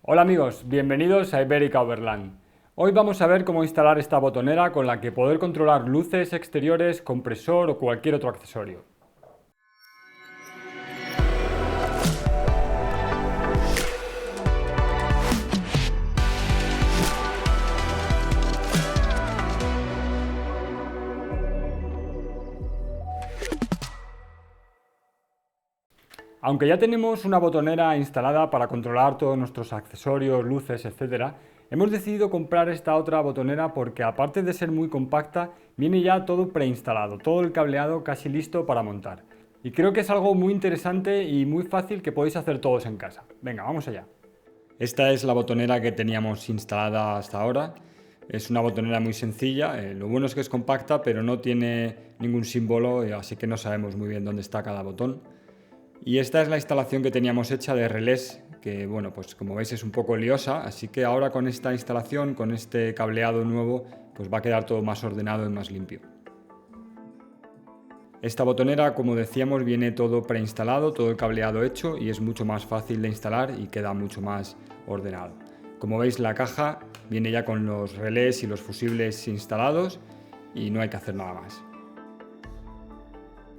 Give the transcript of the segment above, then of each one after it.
Hola amigos, bienvenidos a Iberica Overland. Hoy vamos a ver cómo instalar esta botonera con la que poder controlar luces exteriores, compresor o cualquier otro accesorio. Aunque ya tenemos una botonera instalada para controlar todos nuestros accesorios, luces, etc., hemos decidido comprar esta otra botonera porque aparte de ser muy compacta, viene ya todo preinstalado, todo el cableado casi listo para montar. Y creo que es algo muy interesante y muy fácil que podéis hacer todos en casa. Venga, vamos allá. Esta es la botonera que teníamos instalada hasta ahora. Es una botonera muy sencilla, lo bueno es que es compacta, pero no tiene ningún símbolo, así que no sabemos muy bien dónde está cada botón. Y esta es la instalación que teníamos hecha de relés, que bueno, pues como veis es un poco liosa, así que ahora con esta instalación, con este cableado nuevo, pues va a quedar todo más ordenado y más limpio. Esta botonera, como decíamos, viene todo preinstalado, todo el cableado hecho y es mucho más fácil de instalar y queda mucho más ordenado. Como veis, la caja viene ya con los relés y los fusibles instalados y no hay que hacer nada más.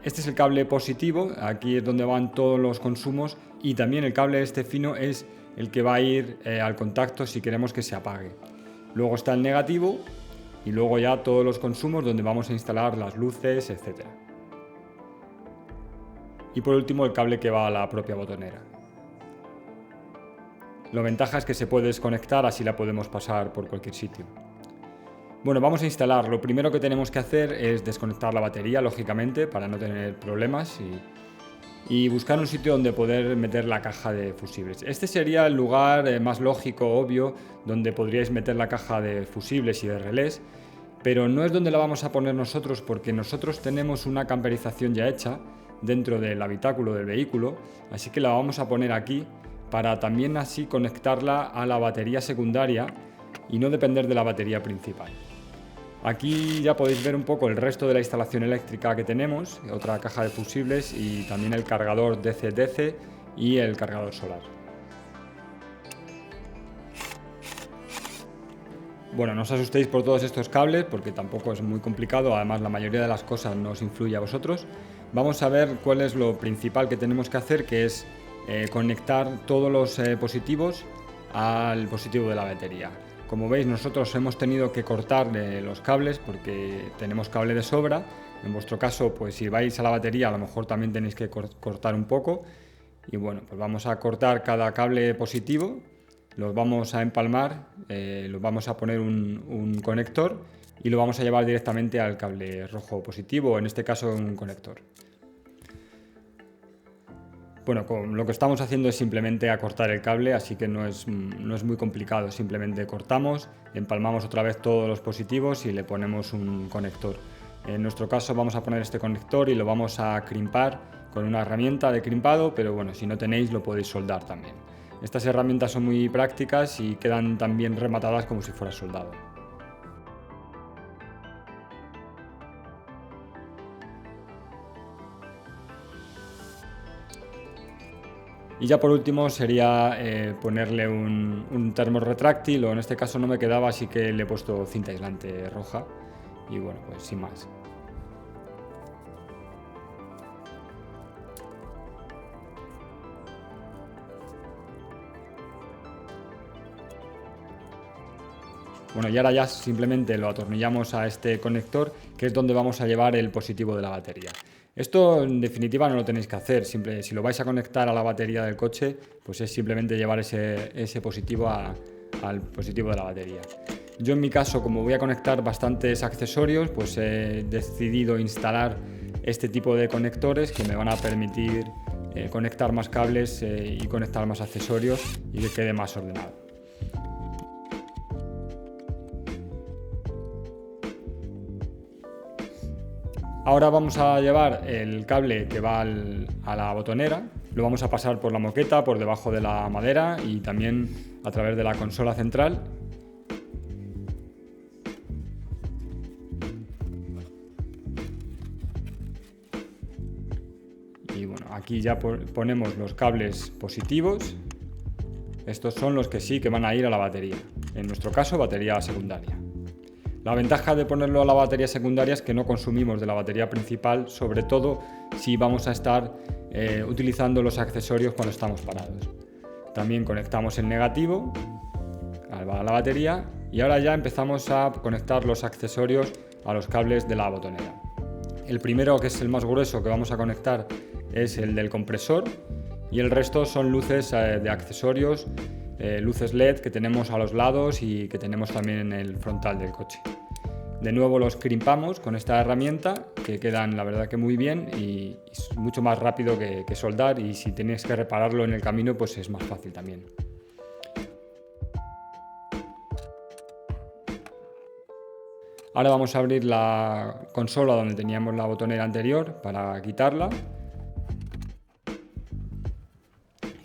Este es el cable positivo, aquí es donde van todos los consumos y también el cable este fino es el que va a ir al contacto si queremos que se apague. Luego está el negativo y luego ya todos los consumos donde vamos a instalar las luces, etc. Y por último el cable que va a la propia botonera. La ventaja es que se puede desconectar, así la podemos pasar por cualquier sitio. Bueno, vamos a instalar. Lo primero que tenemos que hacer es desconectar la batería, lógicamente, para no tener problemas y buscar un sitio donde poder meter la caja de fusibles. Este sería el lugar más lógico, obvio, donde podríais meter la caja de fusibles y de relés, pero no es donde la vamos a poner nosotros porque nosotros tenemos una camperización ya hecha dentro del habitáculo del vehículo, así que la vamos a poner aquí para también así conectarla a la batería secundaria y no depender de la batería principal. Aquí ya podéis ver un poco el resto de la instalación eléctrica que tenemos, otra caja de fusibles y también el cargador DC-DC y el cargador solar. Bueno, no os asustéis por todos estos cables porque tampoco es muy complicado, además la mayoría de las cosas no os influye a vosotros. Vamos a ver cuál es lo principal que tenemos que hacer, que es conectar todos los positivos al positivo de la batería. Como veis, nosotros hemos tenido que cortar los cables porque tenemos cable de sobra. En vuestro caso, pues si vais a la batería, a lo mejor también tenéis que cortar un poco. Y bueno, pues vamos a cortar cada cable positivo, los vamos a empalmar, los vamos a poner un conector y lo vamos a llevar directamente al cable rojo positivo, en este caso un conector. Bueno, lo que estamos haciendo es simplemente acortar el cable, así que no es muy complicado. Simplemente cortamos, empalmamos otra vez todos los positivos y le ponemos un conector. En nuestro caso vamos a poner este conector y lo vamos a crimpar con una herramienta de crimpado, pero bueno, si no tenéis lo podéis soldar también. Estas herramientas son muy prácticas y quedan también rematadas como si fuera soldado. Y ya por último sería ponerle un termo retráctil, o en este caso no me quedaba, así que le he puesto cinta aislante roja y bueno, pues sin más. Bueno, y ahora ya simplemente lo atornillamos a este conector, que es donde vamos a llevar el positivo de la batería. Esto en definitiva no lo tenéis que hacer, si lo vais a conectar a la batería del coche, pues es simplemente llevar ese positivo al positivo de la batería. Yo en mi caso, como voy a conectar bastantes accesorios, pues he decidido instalar este tipo de conectores que me van a permitir conectar más cables y conectar más accesorios y que quede más ordenado. Ahora vamos a llevar el cable que va a la botonera, lo vamos a pasar por la moqueta, por debajo de la madera y también a través de la consola central. Y bueno, aquí ya ponemos los cables positivos. Estos son los que sí que van a ir a la batería, en nuestro caso batería secundaria. La ventaja de ponerlo a la batería secundaria es que no consumimos de la batería principal, sobre todo si vamos a estar utilizando los accesorios cuando estamos parados. También conectamos el negativo a la batería y ahora ya empezamos a conectar los accesorios a los cables de la botonera. El primero, que es el más grueso que vamos a conectar, es el del compresor, y el resto son luces de accesorios, luces LED que tenemos a los lados y que tenemos también en el frontal del coche. De nuevo los crimpamos con esta herramienta, que quedan la verdad que muy bien y es mucho más rápido que soldar, y si tenéis que repararlo en el camino pues es más fácil también. Ahora vamos a abrir la consola donde teníamos la botonera anterior para quitarla.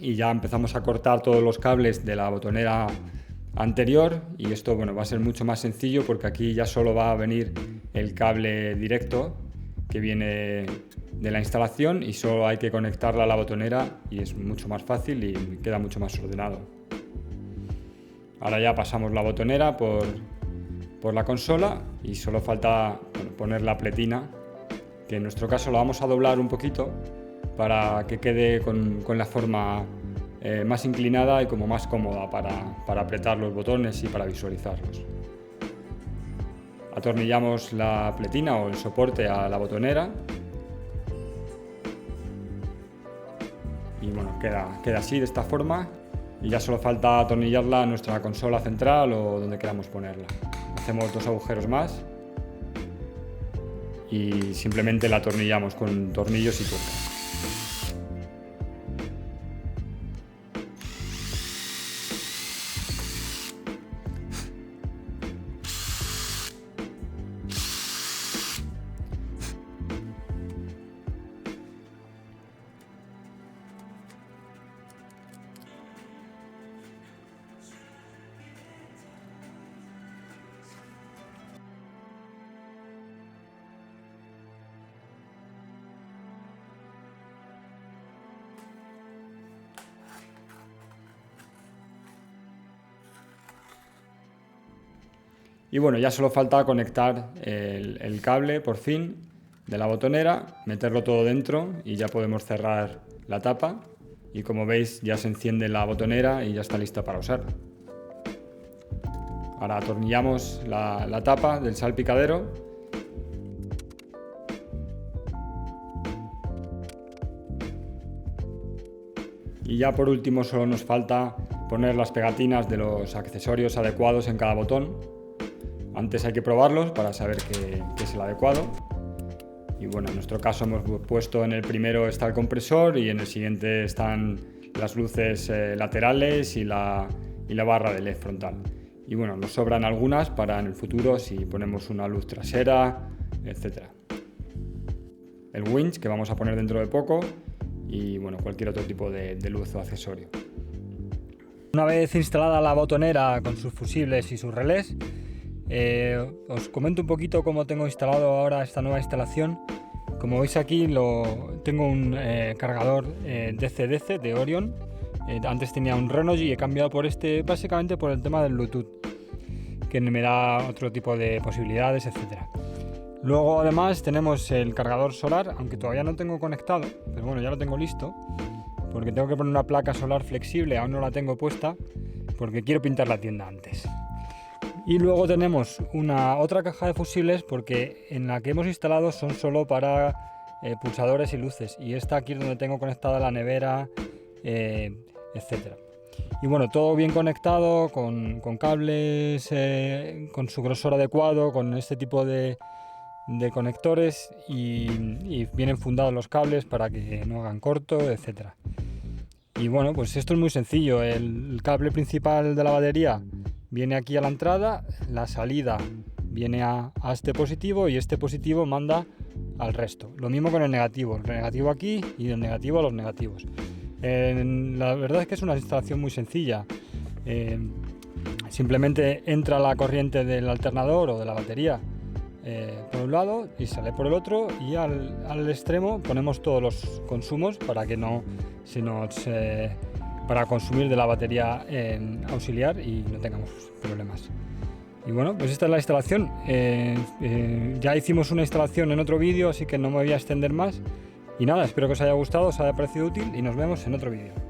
Y ya empezamos a cortar todos los cables de la botonera anterior, y esto va a ser mucho más sencillo porque aquí ya solo va a venir el cable directo que viene de la instalación y solo hay que conectarla a la botonera y es mucho más fácil y queda mucho más ordenado. Ahora ya pasamos la botonera por la consola y solo falta poner la pletina, que en nuestro caso la vamos a doblar un poquito para que quede con la forma más inclinada y como más cómoda para apretar los botones y para visualizarlos. Atornillamos la pletina o el soporte a la botonera y queda así, de esta forma, y ya solo falta atornillarla a nuestra consola central o donde queramos ponerla. Hacemos 2 agujeros más y simplemente la atornillamos con tornillos y tuercas. Y ya solo falta conectar el cable por fin de la botonera, meterlo todo dentro y ya podemos cerrar la tapa, y como veis ya se enciende la botonera y ya está lista para usar. Ahora atornillamos la tapa del salpicadero y ya por último solo nos falta poner las pegatinas de los accesorios adecuados en cada botón. Antes hay que probarlos para saber que es el adecuado. Y en nuestro caso hemos puesto en el primero está el compresor y en el siguiente están las luces laterales y la barra de LED frontal. Y nos sobran algunas para en el futuro si ponemos una luz trasera, etc. El winch que vamos a poner dentro de poco y cualquier otro tipo de luz o accesorio. Una vez instalada la botonera con sus fusibles y sus relés, os comento un poquito cómo tengo instalado ahora esta nueva instalación. Como veis aquí tengo un cargador DC-DC de Orion. Antes tenía un Renogy y he cambiado por este básicamente por el tema del Bluetooth, que me da otro tipo de posibilidades, etc. Luego además tenemos el cargador solar, aunque todavía no tengo conectado, pero ya lo tengo listo, porque tengo que poner una placa solar flexible, aún no la tengo puesta, porque quiero pintar la tienda antes. Y luego tenemos otra caja de fusibles, porque en la que hemos instalado son solo para pulsadores y luces, y esta aquí es donde tengo conectada la nevera, etc. Y todo bien conectado, con cables, con su grosor adecuado, con este tipo de conectores, y vienen fundados los cables para que no hagan corto, etc. Y pues esto es muy sencillo. El cable principal de la batería viene aquí a la entrada, la salida viene a este positivo y este positivo manda al resto. Lo mismo con el negativo aquí y el negativo a los negativos. La verdad es que es una instalación muy sencilla. Simplemente entra la corriente del alternador o de la batería por un lado y sale por el otro, y al extremo ponemos todos los consumos para que no se nos para consumir de la batería auxiliar y no tengamos problemas. Y bueno, pues esta es la instalación. Ya hicimos una instalación en otro vídeo, así que no me voy a extender más. Y nada, espero que os haya gustado, os haya parecido útil y nos vemos en otro vídeo.